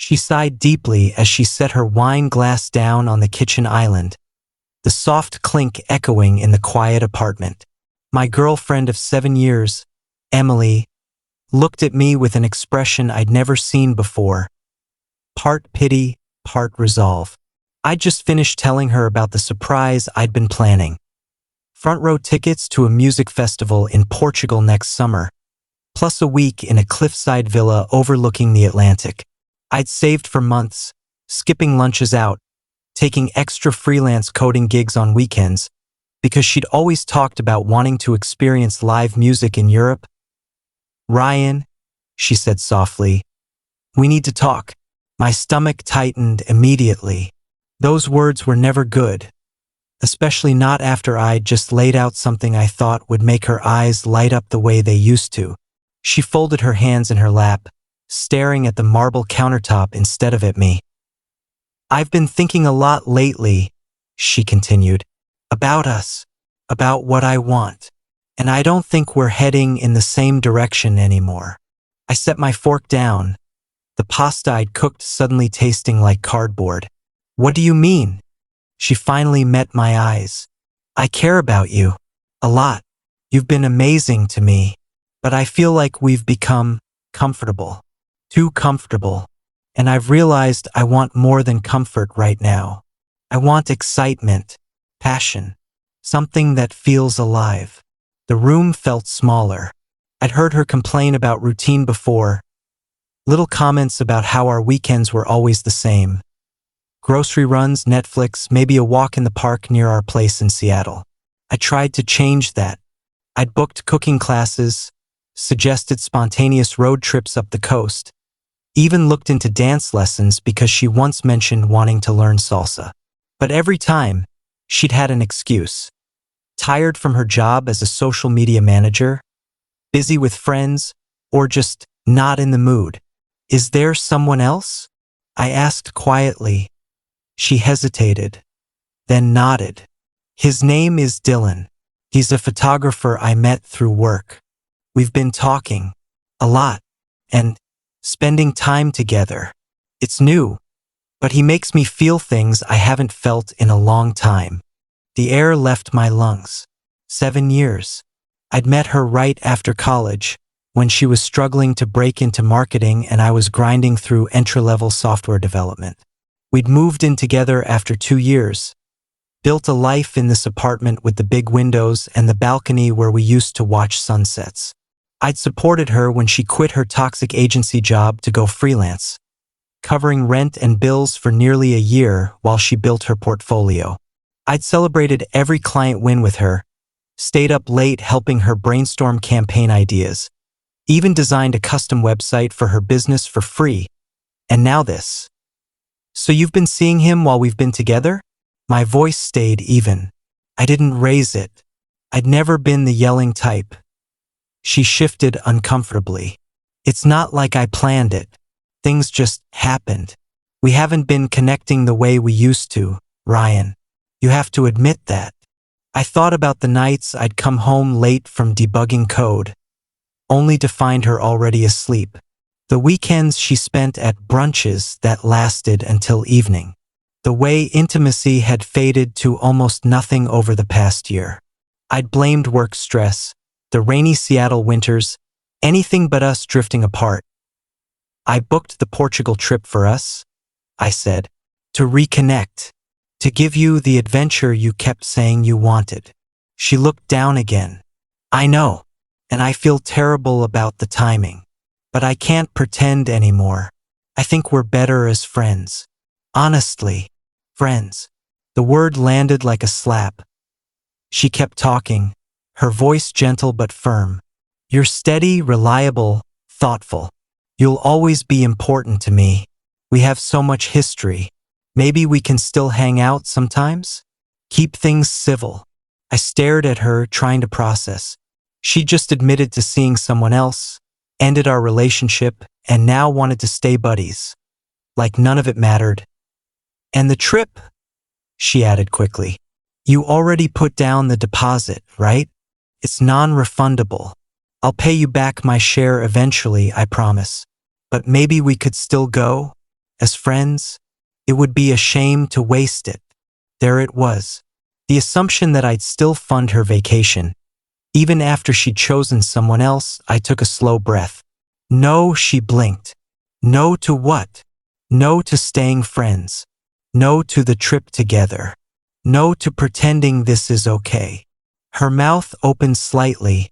She sighed deeply as she set her wine glass down on the kitchen island, the soft clink echoing in the quiet apartment. My girlfriend of 7 years, Emily, looked at me with an expression I'd never seen before. Part pity, part resolve. I'd just finished telling her about the surprise I'd been planning. Front row tickets to a music festival in Portugal next summer, plus a week in a cliffside villa overlooking the Atlantic. I'd saved for months, skipping lunches out, taking extra freelance coding gigs on weekends, because she'd always talked about wanting to experience live music in Europe. "Ryan," she said softly, "we need to talk." My stomach tightened immediately. Those words were never good, especially not after I'd just laid out something I thought would make her eyes light up the way they used to. She folded her hands in her lap, staring at the marble countertop instead of at me. "I've been thinking a lot lately," she continued, "about us, about what I want, and I don't think we're heading in the same direction anymore." I set my fork down, the pasta I'd cooked suddenly tasting like cardboard. "What do you mean?" She finally met my eyes. "I care about you. A lot. You've been amazing to me. But I feel like we've become comfortable. Too comfortable. And I've realized I want more than comfort right now. I want excitement, passion, something that feels alive." The room felt smaller. I'd heard her complain about routine before. Little comments about how our weekends were always the same. Grocery runs, Netflix, maybe a walk in the park near our place in Seattle. I tried to change that. I'd booked cooking classes, suggested spontaneous road trips up the coast, even looked into dance lessons because she once mentioned wanting to learn salsa. But every time, she'd had an excuse. Tired from her job as a social media manager, busy with friends, or just not in the mood. "Is there someone else?" I asked quietly. She hesitated, then nodded. "His name is Dylan. He's a photographer I met through work. We've been talking a lot and spending time together. It's new, but he makes me feel things I haven't felt in a long time." The air left my lungs. 7 years. I'd met her right after college, when she was struggling to break into marketing and I was grinding through entry-level software development. We'd moved in together after 2 years, built a life in this apartment with the big windows and the balcony where we used to watch sunsets. I'd supported her when she quit her toxic agency job to go freelance, covering rent and bills for nearly a year while she built her portfolio. I'd celebrated every client win with her, stayed up late helping her brainstorm campaign ideas, even designed a custom website for her business for free. And now this. "So you've been seeing him while we've been together?" My voice stayed even. I didn't raise it. I'd never been the yelling type. She shifted uncomfortably. "It's not like I planned it. Things just happened. We haven't been connecting the way we used to, Ryan. You have to admit that." I thought about the nights I'd come home late from debugging code, only to find her already asleep. The weekends she spent at brunches that lasted until evening. The way intimacy had faded to almost nothing over the past year. I'd blamed work stress, the rainy Seattle winters, anything but us drifting apart. "I booked the Portugal trip for us," I said, "to reconnect, to give you the adventure you kept saying you wanted." She looked down again. "I know, and I feel terrible about the timing, but I can't pretend anymore. I think we're better as friends. Honestly, friends." The word landed like a slap. She kept talking, her voice gentle but firm. "You're steady, reliable, thoughtful. You'll always be important to me. We have so much history. Maybe we can still hang out sometimes? Keep things civil." I stared at her, trying to process. She just admitted to seeing someone else, ended our relationship, and now wanted to stay buddies. Like none of it mattered. "And the trip?" she added quickly. "You already put down the deposit, right? It's non-refundable. I'll pay you back my share eventually, I promise. But maybe we could still go?" As friends, it would be a shame to waste it. There it was. The assumption that I'd still fund her vacation. Even after she'd chosen someone else, I took a slow breath. No, she blinked. No to what? No to staying friends. No to the trip together. No to pretending this is okay. Her mouth opened slightly,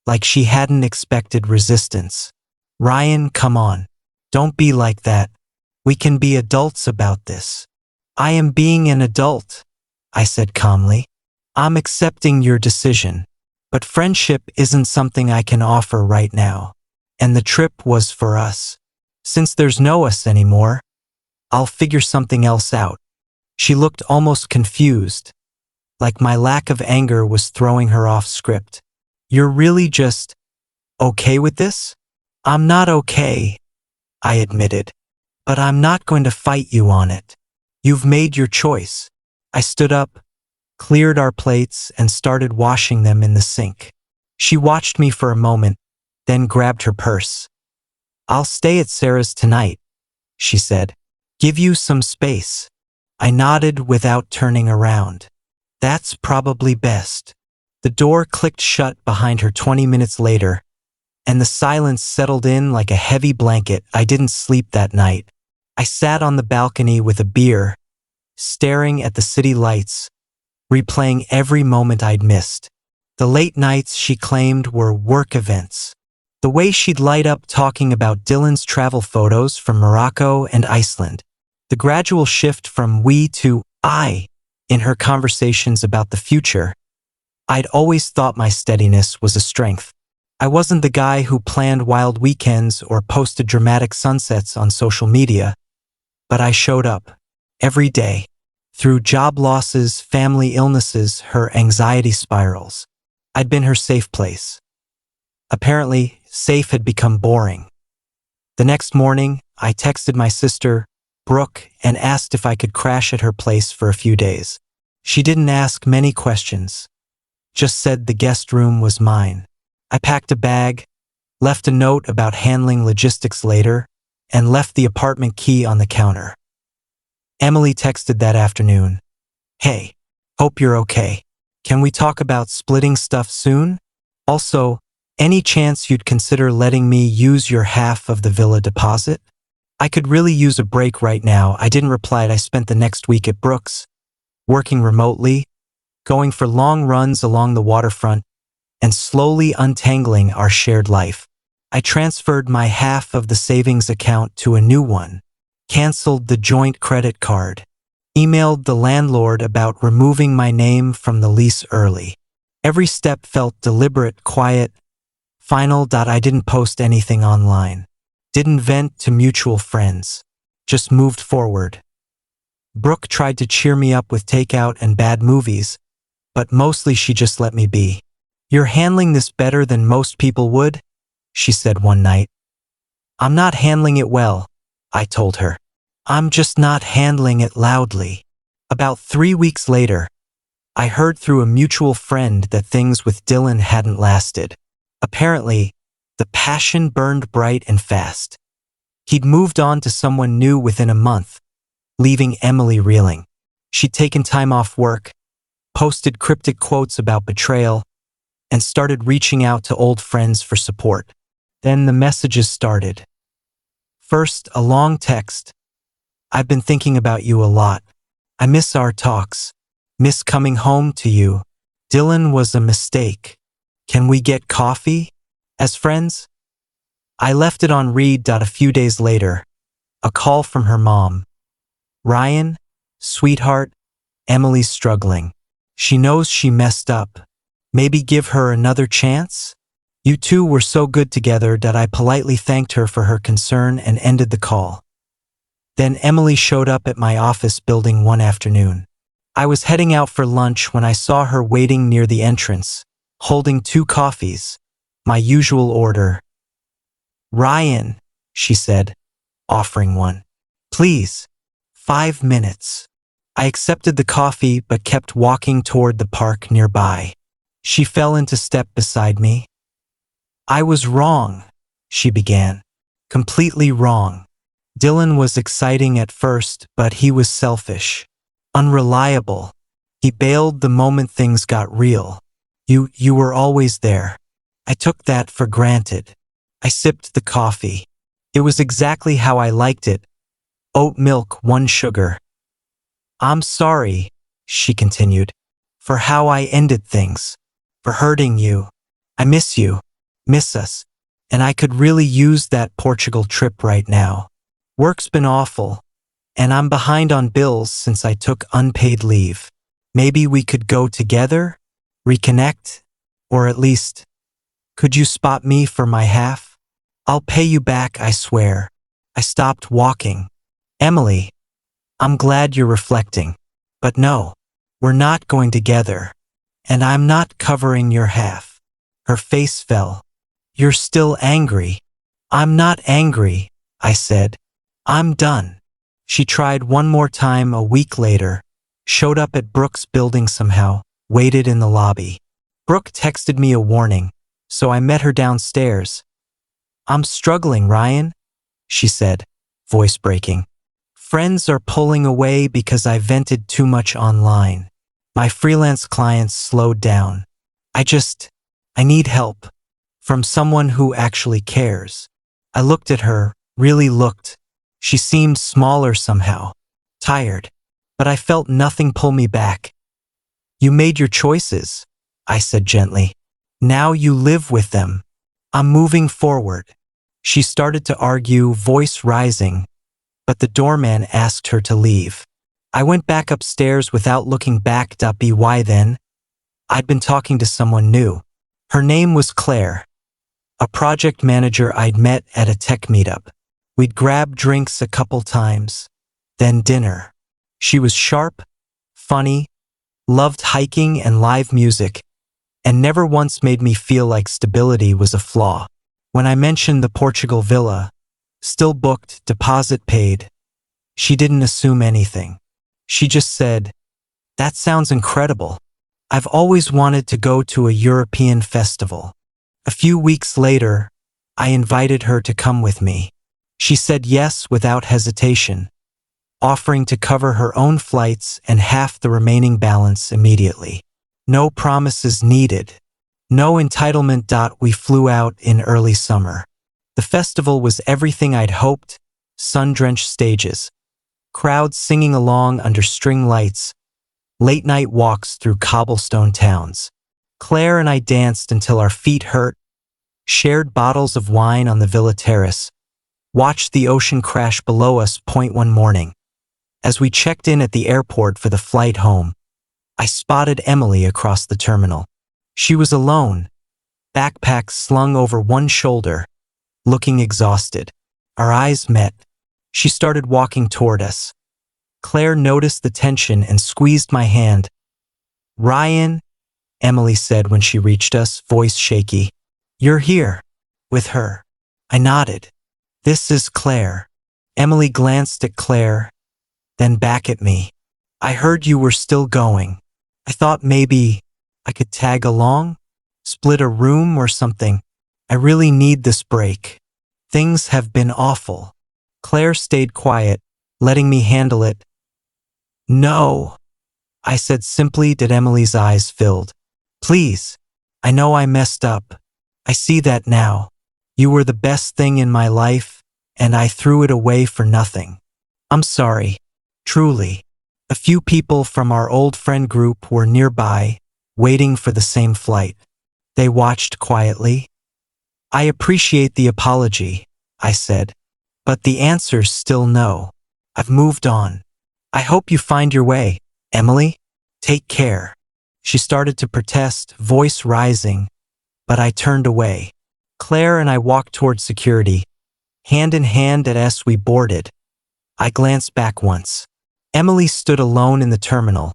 like she hadn't expected resistance. Ryan, come on. Don't be like that. We can be adults about this. I am being an adult, I said calmly. I'm accepting your decision. But friendship isn't something I can offer right now. And the trip was for us. Since there's no us anymore, I'll figure something else out. She looked almost confused, like my lack of anger was throwing her off script. You're really just okay with this? I'm not okay, I admitted, but I'm not going to fight you on it. You've made your choice. I stood up, cleared our plates, and started washing them in the sink. She watched me for a moment, then grabbed her purse. I'll stay at Sarah's tonight, she said. Give you some space. I nodded without turning around. That's probably best. The door clicked shut behind her 20 minutes later, and the silence settled in like a heavy blanket. I didn't sleep that night. I sat on the balcony with a beer, staring at the city lights, replaying every moment I'd missed. The late nights she claimed were work events. The way she'd light up talking about Dylan's travel photos from Morocco and Iceland. The gradual shift from we to I in her conversations about the future. I'd always thought my steadiness was a strength. I wasn't the guy who planned wild weekends or posted dramatic sunsets on social media, but I showed up every day. Through job losses, family illnesses, her anxiety spirals. I'd been her safe place. Apparently, safe had become boring. The next morning, I texted my sister, Brooke, and asked if I could crash at her place for a few days. She didn't ask many questions, just said the guest room was mine. I packed a bag, left a note about handling logistics later, and left the apartment key on the counter. Emily texted that afternoon. Hey, hope you're okay. Can we talk about splitting stuff soon? Also, any chance you'd consider letting me use your half of the villa deposit? I could really use a break right now. I didn't reply. I spent the next week at Brooks, working remotely, going for long runs along the waterfront, and slowly untangling our shared life. I transferred my half of the savings account to a new one, canceled the joint credit card, emailed the landlord about removing my name from the lease early. Every step felt deliberate, quiet, final. I didn't post anything online. Didn't vent to mutual friends. Just moved forward. Brooke tried to cheer me up with takeout and bad movies, but mostly she just let me be. You're handling this better than most people would, she said one night. I'm not handling it well, I told her. I'm just not handling it loudly. About 3 weeks later, I heard through a mutual friend that things with Dylan hadn't lasted. Apparently, the passion burned bright and fast. He'd moved on to someone new within a month, leaving Emily reeling. She'd taken time off work, posted cryptic quotes about betrayal, and started reaching out to old friends for support. Then the messages started. First, a long text. I've been thinking about you a lot. I miss our talks. Miss coming home to you. Dylan was a mistake. Can we get coffee? As friends? I left it on read. A few days later, a call from her mom. Ryan, sweetheart, Emily's struggling. She knows she messed up. Maybe give her another chance? You two were so good together that I politely thanked her for her concern and ended the call. Then Emily showed up at my office building one afternoon. I was heading out for lunch when I saw her waiting near the entrance, holding 2 coffees, my usual order. Ryan, she said, offering one. Please, 5 minutes. I accepted the coffee but kept walking toward the park nearby. She fell into step beside me. I was wrong, she began. Completely wrong. Dylan was exciting at first, but he was selfish. Unreliable. He bailed the moment things got real. You were always there. I took that for granted. I sipped the coffee. It was exactly how I liked it. Oat milk, 1 sugar. I'm sorry, she continued, for how I ended things, for hurting you. I miss you, miss us, and I could really use that Portugal trip right now. Work's been awful, and I'm behind on bills since I took unpaid leave. Maybe we could go together, reconnect, or at least, could you spot me for my half? I'll pay you back, I swear. I stopped walking. Emily, I'm glad you're reflecting. But no, we're not going together. And I'm not covering your half. Her face fell. You're still angry. I'm not angry, I said. I'm done. She tried one more time a week later, showed up at Brooke's building somehow, waited in the lobby. Brooke texted me a warning, so I met her downstairs. I'm struggling, Ryan, she said, voice breaking. Friends are pulling away because I vented too much online. My freelance clients slowed down. I need help. From someone who actually cares. I looked at her, really looked. She seemed smaller somehow. Tired. But I felt nothing pull me back. You made your choices, I said gently. Now you live with them. I'm moving forward. She started to argue, voice rising, but the doorman asked her to leave. I went back upstairs without looking back. By then, I'd been talking to someone new. Her name was Claire, a project manager I'd met at a tech meetup. We'd grabbed drinks a couple times, then dinner. She was sharp, funny, loved hiking and live music, and never once made me feel like stability was a flaw. When I mentioned the Portugal villa, still booked, deposit paid, she didn't assume anything. She just said, "That sounds incredible. I've always wanted to go to a European festival." A few weeks later, I invited her to come with me. She said yes without hesitation, offering to cover her own flights and half the remaining balance immediately. No promises needed. No entitlement. We flew out in early summer. The festival was everything I'd hoped, sun-drenched stages, crowds singing along under string lights, late-night walks through cobblestone towns. Claire and I danced until our feet hurt, shared bottles of wine on the villa terrace, watched the ocean crash below us. One morning, as we checked in at the airport for the flight home, I spotted Emily across the terminal. She was alone, backpack slung over one shoulder, looking exhausted. Our eyes met. She started walking toward us. Claire noticed the tension and squeezed my hand. "Ryan," Emily said when she reached us, voice shaky. "You're here. With her." I nodded. "This is Claire." Emily glanced at Claire, then back at me. "I heard you were still going. I thought maybe I could tag along, split a room or something. I really need this break. Things have been awful." Claire stayed quiet, letting me handle it. "No," I said simply. Did Emily's eyes filled. "Please, I know I messed up. I see that now. You were the best thing in my life, and I threw it away for nothing. I'm sorry, truly." A few people from our old friend group were nearby, waiting for the same flight. They watched quietly. "I appreciate the apology," I said, "but the answer's still no. I've moved on. I hope you find your way, Emily. Take care." She started to protest, voice rising, but I turned away. Claire and I walked toward security, hand in hand as we boarded. I glanced back once. Emily stood alone in the terminal,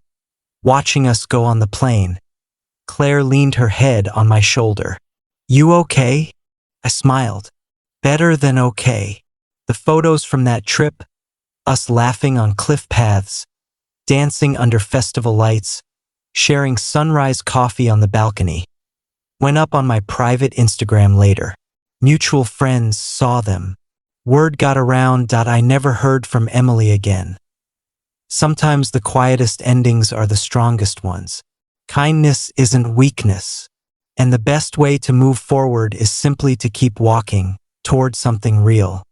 watching us go on the plane. Claire leaned her head on my shoulder. "You okay?" I smiled. "Better than okay." The photos from that trip, us laughing on cliff paths, dancing under festival lights, sharing sunrise coffee on the balcony, went up on my private Instagram later. Mutual friends saw them. Word got around that I never heard from Emily again. Sometimes the quietest endings are the strongest ones. Kindness isn't weakness, and the best way to move forward is simply to keep walking toward something real.